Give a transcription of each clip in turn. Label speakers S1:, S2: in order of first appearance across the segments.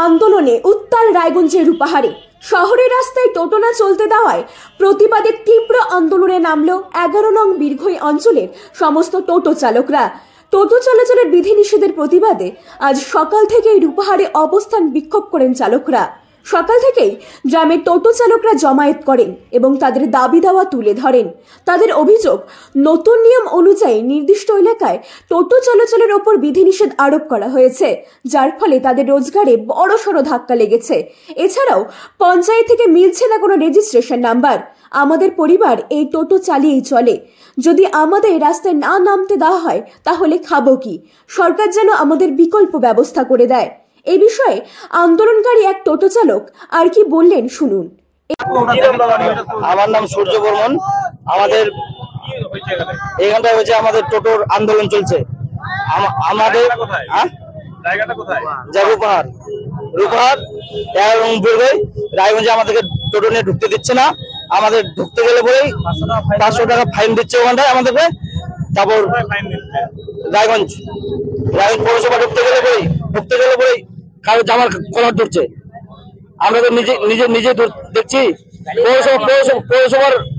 S1: আন্দোলনে উত্তাল রায়গঞ্জের রূপাহারে। শহরের রাস্তায় টোটো না চলতে দেওয়ায় প্রতিবাদে তীব্র আন্দোলনে নামল 11 নং বীরঘই অঞ্চলের সমস্ত টোটো চালকরা। টোটো চলাচলের বিধিনিষেধের প্রতিবাদে আজ সকাল থেকেই রূপাহারে অবস্থান বিক্ষোভ করেন চালকরা। সকাল থেকেই গ্রামের টোটো চালকরা জমায়েত করেন এবং তাদের দাবি দাওয়া তুলে ধরেন। তাদের অভিযোগ, নতুন নিয়ম অনুযায়ী নির্দিষ্ট এলাকায় টোটো চলাচলের ওপর বিধিনিষেধ আরোপ করা হয়েছে, যার ফলে তাদের রোজগারে বড়সড় ধাক্কা লেগেছে। এছাড়াও পঞ্চায়েত থেকে মিলছে না কোনো রেজিস্ট্রেশন নাম্বার। আমাদের পরিবার এই টোটো চালিয়েই চলে। যদি আমাদের রাস্তায় না নামতে দেওয়া হয় তাহলে খাবো কি? সরকার যেন আমাদের বিকল্প ব্যবস্থা করে দেয়। এই বিষয়ে আন্দোলনকারী এক টোটো চালক আর কি বললেন শুনুন।
S2: আমার নাম সূর্য বর্মন। আমাদের এখানটায় হচ্ছে আমাদের টোটোর আন্দোলন চলছে। আমাদের রূপাহার 11 নং বীরঘই রায়গঞ্জে আমাদেরকে টোটো নিয়ে ঢুকতে দিচ্ছে না। আমাদের ঢুকতে গেলে পরেই 500 টাকা ফাইন দিচ্ছে ওখানটায় আমাদেরকে। তারপর রায়গঞ্জ পৌরসভা ঢুকতে গেলে পরেই কারো জামার কলার ধরছে। আমরা তো নিজে দেখছি।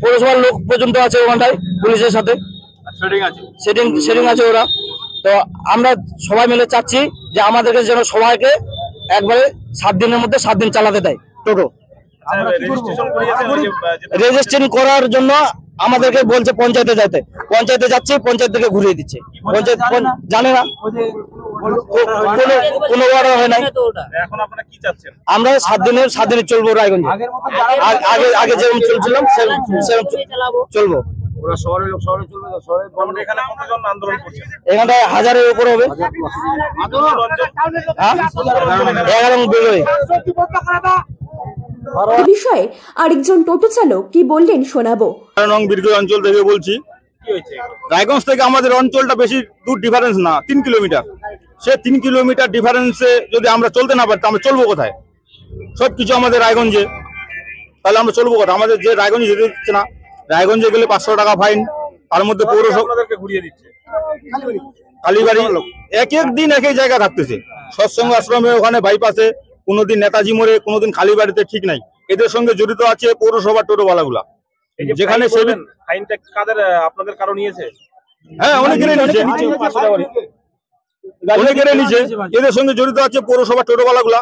S2: পৌরসভার লোক পর্যন্ত আছে ওখানটায় পুলিশের সাথে সেটিং আছে ওরা। তো আমরা সবাই মিলে চাচ্ছি যে আমাদেরকে যেন সবাইকে একবারে 7 দিনের মধ্যে 7 দিন চালাতে দেয় টোটো। রেজিস্ট্রেশন করার জন্য আমাদেরকে বলছে পঞ্চায়েতে যাচ্ছি, পঞ্চায়েত থেকে ঘুরিয়ে দিচ্ছে। পঞ্চায়েত জানে না, কোনো অর্ডার হয় নাই। আমরা 7 দিনের চলবো রায়গঞ্জে। আগে যেরকম চলছিলাম সেরকম চলবো। এখানটায় 1000-এর উপর হবে। 11 নং বীরঘই।
S1: এই বিষয়ে আরেকজন টোটো চালক কি বললেন শোনাবো।
S3: 11 নং বীরঘই অঞ্চল থেকে বলছি। রায়গঞ্জ থেকে আমাদের অঞ্চলটা বেশি দূর ডিফারেন্স না, 3 কিলোমিটার। সে 3 কিলোমিটার ডিফারেন্সে যদি আমরা চলতে না পারি আমরা চলবো কোথায়? সবকিছু আমাদের রায়গঞ্জে, তাহলে আমরা চলবো কোথায়? আমাদের যে রায়গঞ্জে যেতে দিচ্ছে না, রায়গঞ্জে গেলে 500 টাকা ফাইন, তার মধ্যে পৌরসভাকে ঘুরিয়ে দিচ্ছে। কালীবাড়ি এক দিন একই জায়গা থাকতেছে। সৎসঙ্গ আশ্রমে ওখানে বাইপাসে, কোনোদিন নেতাজি মোড়ে, কোনোদিন কালীবাড়িতে, ঠিক নাই। এদের সঙ্গে জড়িত আছে পৌরসভা টোটোওয়ালাগুলা। যেখানে আপনাদের কারো নিয়েছে? হ্যাঁ, অনেকেরই নিচে। এদের সঙ্গে জড়িত আছে পৌরসভা টোটোওয়ালাগুলা।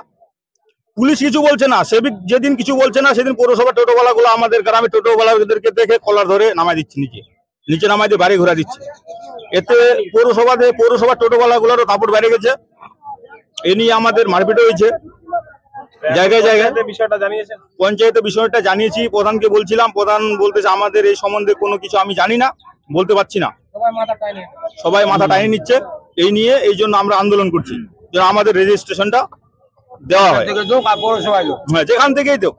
S3: পুলিশ কিছু বলছে না, সেবিক যেদিন কিছু বলছে না সেদিন পৌরসভা টোটোওয়ালাগুলো আমাদের গ্রামে টোটোওয়ালাদেরকে দেখে কলার ধরে নামাই দিচ্ছে, নিচে নামাই দিয়ে বাড়ি ঘোরা দিচ্ছে। এতে পৌরসভা টোটোওয়ালাগুলোরও দাপট বেড়ে গেছে। এ নিয়ে আমাদের মারপিট হয়েছে জায়গায়। বিষয়টা জানিয়েছেন? পঞ্চায়েতে বিষয়টা জানিয়েছি, প্রধানকে বলছিলাম। প্রধান বলতেছে আমাদের এই সম্বন্ধে কোনো কিছু আমি জানি না, বলতে পারছি না। সবাই মাথা টানিয়ে নিচ্ছে। এই জন্য আমরা আন্দোলন করছি যে আমাদের রেজিস্ট্রেশনটা দেওয়া হয়। হ্যাঁ, যেখান থেকেই তো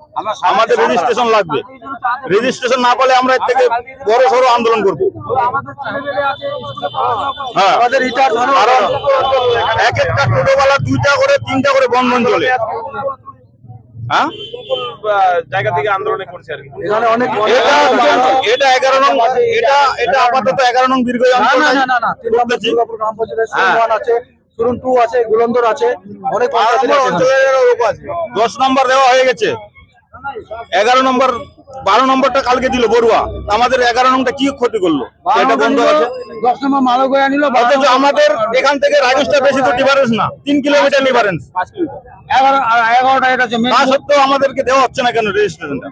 S3: আমাদের রেজিস্ট্রেশন লাগবে। রেজিস্ট্রেশন না পেলে আমরা এর থেকে বড় সড়ো আন্দোলন করবো। হ্যাঁ, কারণ এক একটা টোটোওয়ালা 2টা করে 3টা করে বন্ধন চলে। হ্যাঁ, জায়গা থেকে আন্দোলন করছে আর কি। এটা 11 নং, এটা আপাতত 11 নং বীরঘই অঞ্চল। আছে, গুলন্দর আছে, অনেক 10 নম্বর দেওয়া হয়ে গেছে। 11 নম্বর 12 নম্বরটা কালকে দিল বড়ুয়া। আমাদের 11 নম্বরটা কি ক্ষতি করলো? এটা বন্ধ আছে। 10 নম্বর মালক হয়ে নিল। অথচ আমাদের এখান থেকে রায়গঞ্জটা বেশি তো ডিফারেন্স না, 3 কিলোমিটার ডিফারেন্স। 11টা এটা আছে। তা সত্ত্বেও আমাদেরকে দেওয়া হচ্ছে না কেন রেজিস্ট্রেশনটা?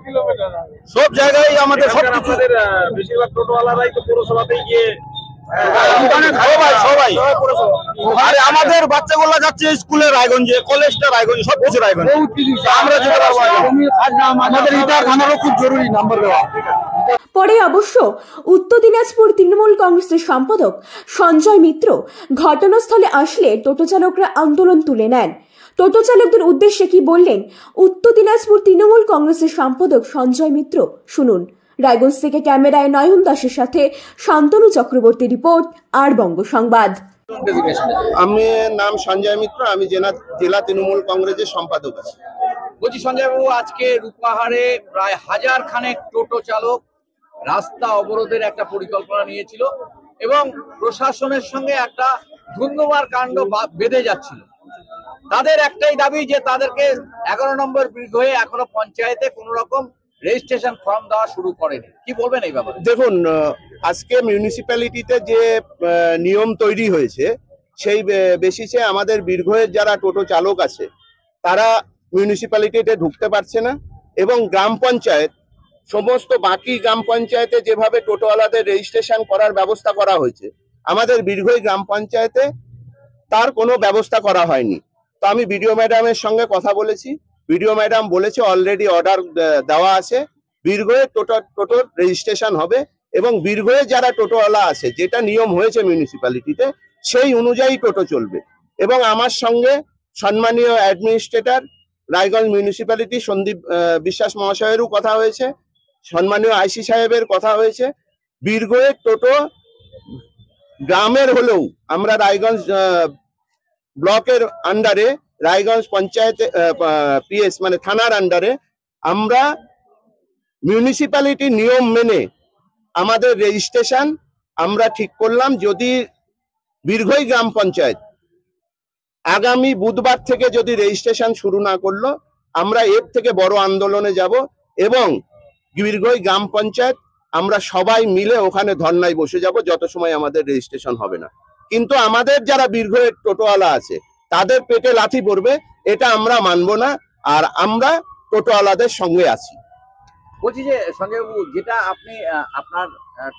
S3: সব জায়গায় আমাদের সবকিছু বেশিরভাগ টোটোওয়ালারাই তো পৌরসভাতেই গিয়ে সবাই। আরে আমাদের বাচ্চাগুলো যাচ্ছে স্কুলে রায়গঞ্জে, কলেজটা রায়গঞ্জে, সবকিছু রায়গঞ্জে। আমরা যেতে পারবো না। আমাদের এটা থানারও খুব জরুরি নাম্বার দেওয়া।
S1: পরে অবশ্য উত্তর দিনাজপুর তৃণমূল কংগ্রেসের সম্পাদক সঞ্জয় মিত্র ঘটনাস্থলে আসলে টোটো চালকরা আন্দোলন তুলে নেন। টোটো চালকদের উদ্দেশ্যে কি বললেন উত্তর দিনাজপুর তৃণমূল কংগ্রেসের সম্পাদক সঞ্জয় মিত্র শুনুন। রায়গঞ্জ থেকে ক্যামেরায় নয়ন দাসের সাথে শান্তনু চক্রবর্তী রিপোর্ট, আর বঙ্গ সংবাদ।
S4: আমি নাম সঞ্জয় মিত্র, আমি জেলা তৃণমূল কংগ্রেসের সম্পাদক আছি।
S5: বলছি সঞ্জয় বাবু, আজকে রূপাহারে প্রায় 1000 খানেক টোটো চালক রাস্তা অবরোধের একটা পরিকল্পনা নিয়েছিল এবং প্রশাসনের সঙ্গে একটা ধুন্ধুমার কাণ্ড বেঁধে যাচ্ছিল। তাদের একটাই দাবি যে তাদেরকে 11 নম্বর বীরভূমে এখনো পঞ্চায়েতে কোন রকম রেজিস্ট্রেশন ফর্ম দেওয়া শুরু করেনি। কি বলবেন এই ব্যাপারে?
S4: দেখুন, আজকে মিউনিসিপ্যালিটিতে যে নিয়ম তৈরি হয়েছে সেই বেসিসে আমাদের বীরভূমের যারা টোটো চালক আছে তারা মিউনিসিপ্যালিটিতে ঢুকতে পারছে না, এবং গ্রাম পঞ্চায়েত সমস্ত বাকি গ্রাম পঞ্চায়েতে যেভাবে টোটোওয়ালাদের রেজিস্ট্রেশন করার ব্যবস্থা করা হয়েছে আমাদের বীরভূম গ্রাম পঞ্চায়েতে তার কোনো ব্যবস্থা করা হয়নি। তো আমি বিডিও ম্যাডামের সঙ্গে কথা বলেছি, বিডিও ম্যাডাম বলেছে অলরেডি অর্ডার দেওয়া আছে, বীরভূমে টোটোর রেজিস্ট্রেশন হবে এবং বীরভূমে যারা টোটোওয়ালা আছে যেটা নিয়ম হয়েছে মিউনিসিপ্যালিটিতে সেই অনুযায়ী টোটো চলবে। এবং আমার সঙ্গে সম্মানীয় অ্যাডমিনিস্ট্রেটর রায়গঞ্জ মিউনিসিপ্যালিটি সন্দীপ বিশ্বাস মহাশয়েরও কথা হয়েছে, সম্মানীয় আইসি সাহেবের কথা হয়েছে। বীরভূমে টোটো গ্রামের হলেও আমরা রায়গঞ্জ ব্লকের আন্ডারে, রায়গঞ্জ পঞ্চায়েতে পিএস মানে থানার আন্ডারে আমরা মিউনিসিপ্যালিটি নিয়ম মেনে আমাদের রেজিস্ট্রেশন আমরা ঠিক করলাম। যদি বীরভূম গ্রাম পঞ্চায়েত আগামী বুধবার থেকে যদি রেজিস্ট্রেশন শুরু না করলো আমরা এর থেকে বড় আন্দোলনে যাব এবং বীরভূম গ্রাম পঞ্চায়েত আমরা সবাই মিলে ওখানে ধর্নায় বসে যাব যত সময় আমাদের রেজিস্ট্রেশন হবে না। কিন্তু আমাদের যারা বীরভূমের টোটোওয়ালা আছে তাদের পেটে লাথি পড়বে, এটা আমরা মানব না, আর আমরা টোটোওয়ালাদের সঙ্গে আছি।
S5: বলছি যে সঞ্জয় বাবু, যেটা আপনি আপনার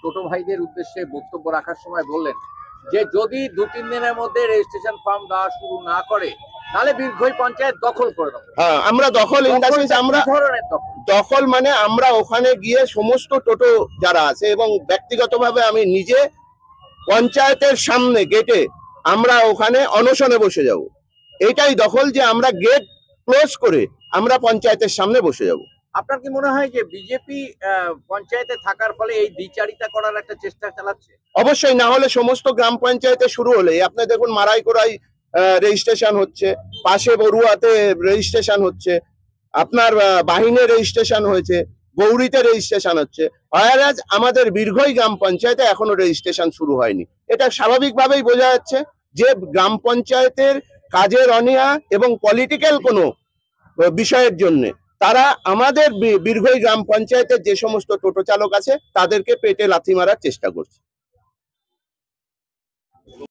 S5: টোটো ভাইদের উদ্দেশ্যে বক্তব্য রাখার সময় বললেন যে যদি 2-3 দিনের মধ্যে রেজিস্ট্রেশন ফর্ম দেওয়া শুরু না করে তাহলে বীরভূম পঞ্চায়েত দখল করে দেবো।
S4: হ্যাঁ, আমরা দখল আমরা দখল মানে আমরা ওখানে গিয়ে সমস্ত টোটো যারা আছে এবং ব্যক্তিগতভাবে আমি নিজে পঞ্চায়েতের সামনে গেটে আমরা ওখানে অনশনে বসে যাব। এটাই দখল, যে আমরা গেট ক্লোজ করে আমরা পঞ্চায়েতের সামনে বসে যাব।
S5: আপনার কি মনে হয় যে বিজেপি পঞ্চায়েতে থাকার ফলে এই দ্বিচারিতা করার একটা চেষ্টা চালাচ্ছে?
S4: অবশ্যই, না হলে সমস্ত গ্রাম পঞ্চায়েতে শুরু হলে আপনি দেখুন মারাইকোড়াই রেজিস্ট্রেশন হচ্ছে, পাশে বড়ুয়াতে রেজিস্ট্রেশন হচ্ছে, আপনার বাহিনে রেজিস্ট্রেশন হয়েছে, গৌরীতে রেজিস্ট্রেশন হচ্ছে, হয়ারাজ আমাদের বীরভূম গ্রাম পঞ্চায়েতে এখনো রেজিস্ট্রেশন শুরু হয়নি। এটা স্বাভাবিকভাবেই বোঝা যাচ্ছে যে গ্রাম পঞ্চায়েতের কাজের অনীহা এবং পলিটিক্যাল কোনো বিষয়ের জন্য তারা আমাদের বীরভূম গ্রাম পঞ্চায়েতের যে সমস্ত টোটো চালক আছে তাদেরকে পেটে লাথি মারার চেষ্টা করছে।